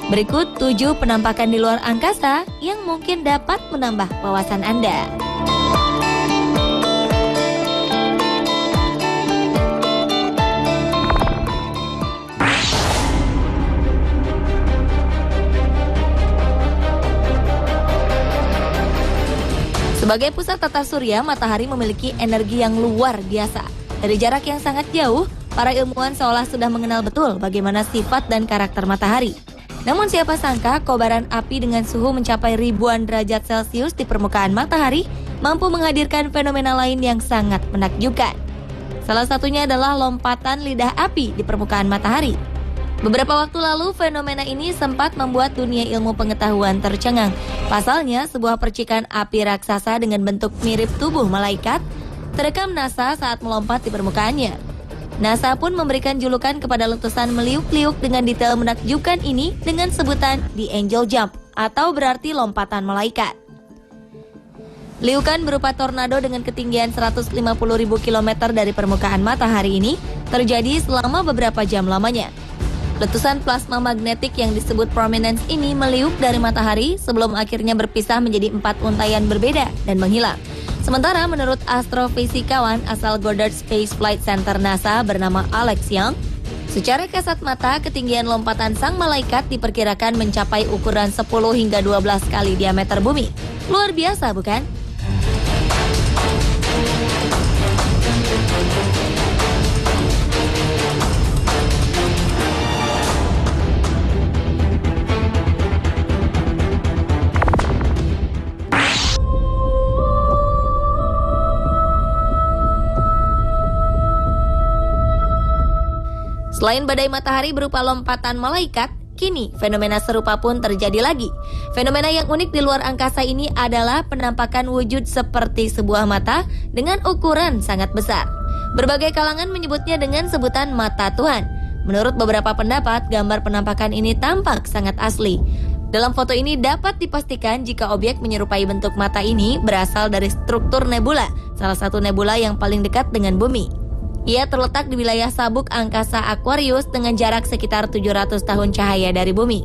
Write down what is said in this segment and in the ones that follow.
Berikut 7 penampakan di luar angkasa yang mungkin dapat menambah wawasan Anda. Sebagai pusat tata surya, matahari memiliki energi yang luar biasa. Dari jarak yang sangat jauh, para ilmuwan seolah sudah mengenal betul bagaimana sifat dan karakter matahari. Namun siapa sangka kobaran api dengan suhu mencapai ribuan derajat Celcius di permukaan matahari mampu menghadirkan fenomena lain yang sangat menakjubkan. Salah satunya adalah lompatan lidah api di permukaan matahari. Beberapa waktu lalu, fenomena ini sempat membuat dunia ilmu pengetahuan tercengang. Pasalnya, sebuah percikan api raksasa dengan bentuk mirip tubuh malaikat terekam NASA saat melompat di permukaannya. NASA pun memberikan julukan kepada letusan meliuk-liuk dengan detail menakjubkan ini dengan sebutan The Angel Jump, atau berarti lompatan malaikat. Liukan berupa tornado dengan ketinggian 150.000 km dari permukaan matahari ini terjadi selama beberapa jam lamanya. Letusan plasma magnetik yang disebut prominence ini meliuk dari matahari sebelum akhirnya berpisah menjadi 4 untaian berbeda dan menghilang. Sementara menurut astrofisikawan asal Goddard Space Flight Center NASA bernama Alex Young, secara kasat mata ketinggian lompatan sang malaikat diperkirakan mencapai ukuran 10 hingga 12 kali diameter bumi. Luar biasa, bukan? Selain badai matahari berupa lompatan malaikat, kini fenomena serupa pun terjadi lagi. Fenomena yang unik di luar angkasa ini adalah penampakan wujud seperti sebuah mata dengan ukuran sangat besar. Berbagai kalangan menyebutnya dengan sebutan mata Tuhan. Menurut beberapa pendapat, gambar penampakan ini tampak sangat asli. Dalam foto ini dapat dipastikan jika objek menyerupai bentuk mata ini berasal dari struktur nebula, salah satu nebula yang paling dekat dengan bumi. Ia terletak di wilayah sabuk angkasa Aquarius dengan jarak sekitar 700 tahun cahaya dari bumi.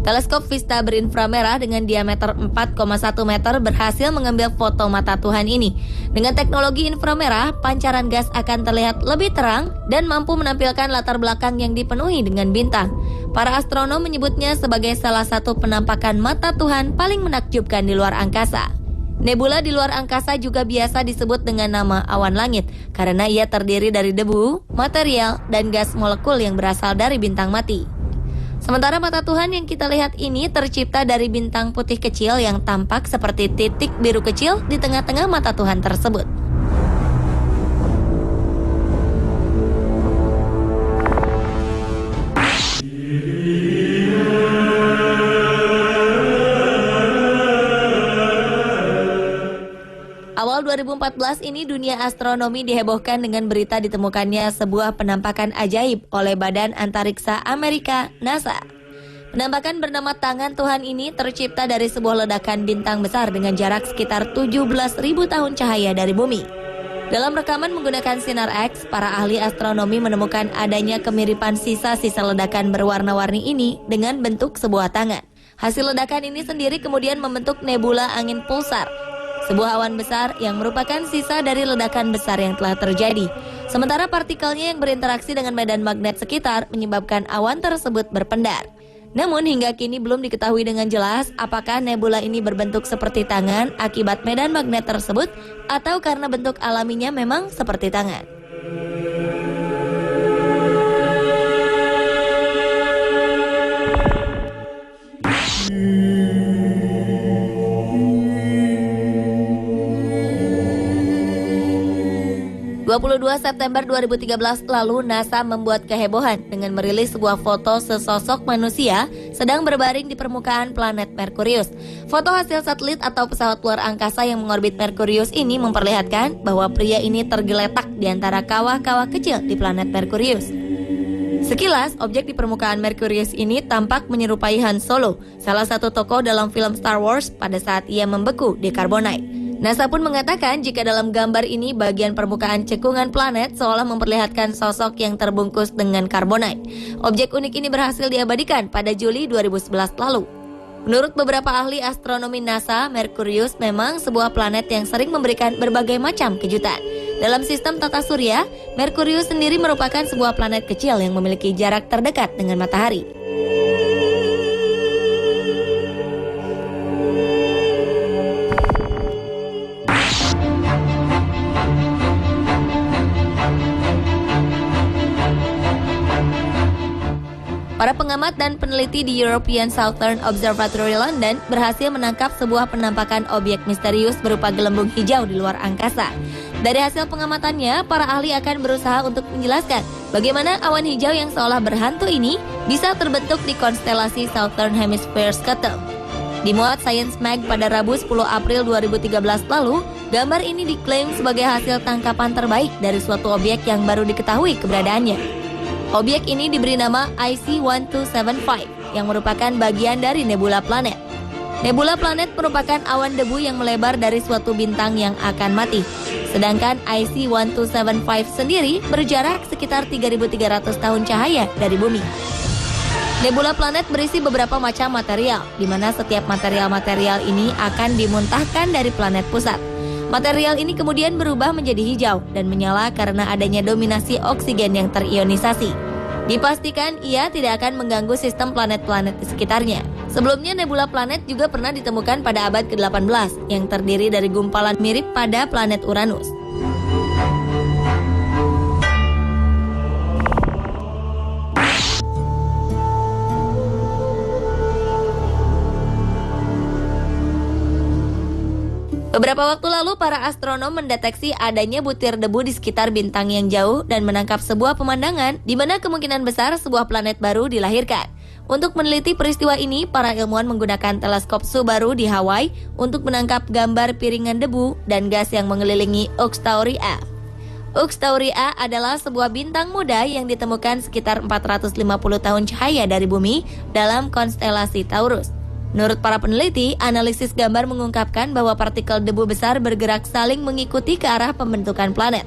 Teleskop Vista berinframerah dengan diameter 4,1 meter berhasil mengambil foto mata Tuhan ini. Dengan teknologi inframerah, pancaran gas akan terlihat lebih terang dan mampu menampilkan latar belakang yang dipenuhi dengan bintang. Para astronom menyebutnya sebagai salah satu penampakan mata Tuhan paling menakjubkan di luar angkasa. Nebula di luar angkasa juga biasa disebut dengan nama awan langit karena ia terdiri dari debu, material, dan gas molekul yang berasal dari bintang mati. Sementara mata Tuhan yang kita lihat ini tercipta dari bintang putih kecil yang tampak seperti titik biru kecil di tengah-tengah mata Tuhan tersebut. Awal 2014 ini dunia astronomi dihebohkan dengan berita ditemukannya sebuah penampakan ajaib oleh Badan Antariksa Amerika, NASA. Penampakan bernama Tangan Tuhan ini tercipta dari sebuah ledakan bintang besar dengan jarak sekitar 17.000 tahun cahaya dari bumi. Dalam rekaman menggunakan sinar X, para ahli astronomi menemukan adanya kemiripan sisa-sisa ledakan berwarna-warni ini dengan bentuk sebuah tangan. Hasil ledakan ini sendiri kemudian membentuk nebula angin pulsar, sebuah awan besar yang merupakan sisa dari ledakan besar yang telah terjadi. Sementara partikelnya yang berinteraksi dengan medan magnet sekitar menyebabkan awan tersebut berpendar. Namun hingga kini belum diketahui dengan jelas apakah nebula ini berbentuk seperti tangan akibat medan magnet tersebut atau karena bentuk alaminya memang seperti tangan. 22 September 2013 lalu NASA membuat kehebohan dengan merilis sebuah foto sesosok manusia sedang berbaring di permukaan planet Merkurius. Foto hasil satelit atau pesawat luar angkasa yang mengorbit Merkurius ini memperlihatkan bahwa pria ini tergeletak di antara kawah-kawah kecil di planet Merkurius. Sekilas, objek di permukaan Merkurius ini tampak menyerupai Han Solo, salah satu tokoh dalam film Star Wars pada saat ia membeku di Carbonite. NASA pun mengatakan jika dalam gambar ini bagian permukaan cekungan planet seolah memperlihatkan sosok yang terbungkus dengan karbonat. Objek unik ini berhasil diabadikan pada Juli 2011 lalu. Menurut beberapa ahli astronomi NASA, Merkurius memang sebuah planet yang sering memberikan berbagai macam kejutan. Dalam sistem tata surya, Merkurius sendiri merupakan sebuah planet kecil yang memiliki jarak terdekat dengan matahari. Para pengamat dan peneliti di European Southern Observatory London berhasil menangkap sebuah penampakan objek misterius berupa gelembung hijau di luar angkasa. Dari hasil pengamatannya, para ahli akan berusaha untuk menjelaskan bagaimana awan hijau yang seolah berhantu ini bisa terbentuk di konstelasi Southern Hemisphere Scutum. Dimuat Science Mag pada Rabu 10 April 2013 lalu, gambar ini diklaim sebagai hasil tangkapan terbaik dari suatu objek yang baru diketahui keberadaannya. Objek ini diberi nama IC-1275 yang merupakan bagian dari nebula planet. Nebula planet merupakan awan debu yang melebar dari suatu bintang yang akan mati. Sedangkan IC-1275 sendiri berjarak sekitar 3.300 tahun cahaya dari bumi. Nebula planet berisi beberapa macam material, di mana setiap material-material ini akan dimuntahkan dari planet pusat. Material ini kemudian berubah menjadi hijau dan menyala karena adanya dominasi oksigen yang terionisasi. Dipastikan ia tidak akan mengganggu sistem planet-planet di sekitarnya. Sebelumnya nebula planet juga pernah ditemukan pada abad ke-18 yang terdiri dari gumpalan mirip pada planet Uranus. Beberapa waktu lalu, para astronom mendeteksi adanya butir debu di sekitar bintang yang jauh dan menangkap sebuah pemandangan di mana kemungkinan besar sebuah planet baru dilahirkan. Untuk meneliti peristiwa ini, para ilmuwan menggunakan teleskop Subaru di Hawaii untuk menangkap gambar piringan debu dan gas yang mengelilingi Uxtauria A. Uxtauria A adalah sebuah bintang muda yang ditemukan sekitar 450 tahun cahaya dari bumi dalam konstelasi Taurus. Menurut para peneliti, analisis gambar mengungkapkan bahwa partikel debu besar bergerak saling mengikuti ke arah pembentukan planet.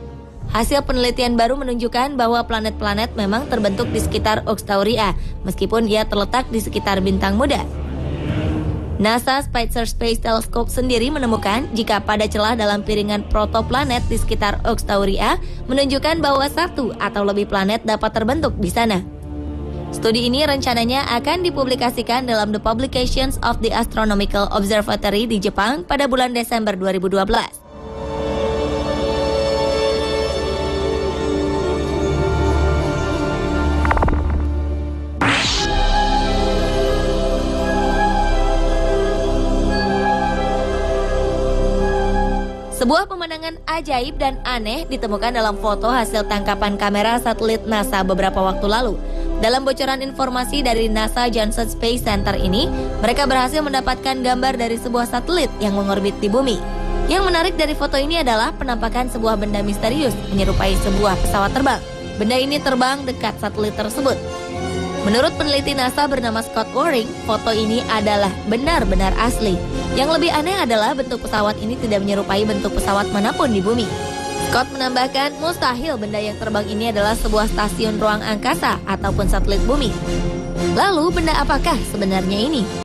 Hasil penelitian baru menunjukkan bahwa planet-planet memang terbentuk di sekitar Uxtauria, meskipun ia terletak di sekitar bintang muda. NASA Spitzer Space Telescope sendiri menemukan jika pada celah dalam piringan protoplanet di sekitar Uxtauria menunjukkan bahwa satu atau lebih planet dapat terbentuk di sana. Studi ini rencananya akan dipublikasikan dalam The Publications of the Astronomical Observatory di Jepang pada bulan Desember 2012. Sebuah pemandangan ajaib dan aneh ditemukan dalam foto hasil tangkapan kamera satelit NASA beberapa waktu lalu. Dalam bocoran informasi dari NASA Johnson Space Center ini, mereka berhasil mendapatkan gambar dari sebuah satelit yang mengorbit di bumi. Yang menarik dari foto ini adalah penampakan sebuah benda misterius menyerupai sebuah pesawat terbang. Benda ini terbang dekat satelit tersebut. Menurut peneliti NASA bernama Scott Waring, foto ini adalah benar-benar asli. Yang lebih aneh adalah bentuk pesawat ini tidak menyerupai bentuk pesawat manapun di bumi. Scott menambahkan, mustahil benda yang terbang ini adalah sebuah stasiun ruang angkasa ataupun satelit bumi. Lalu, benda apakah sebenarnya ini?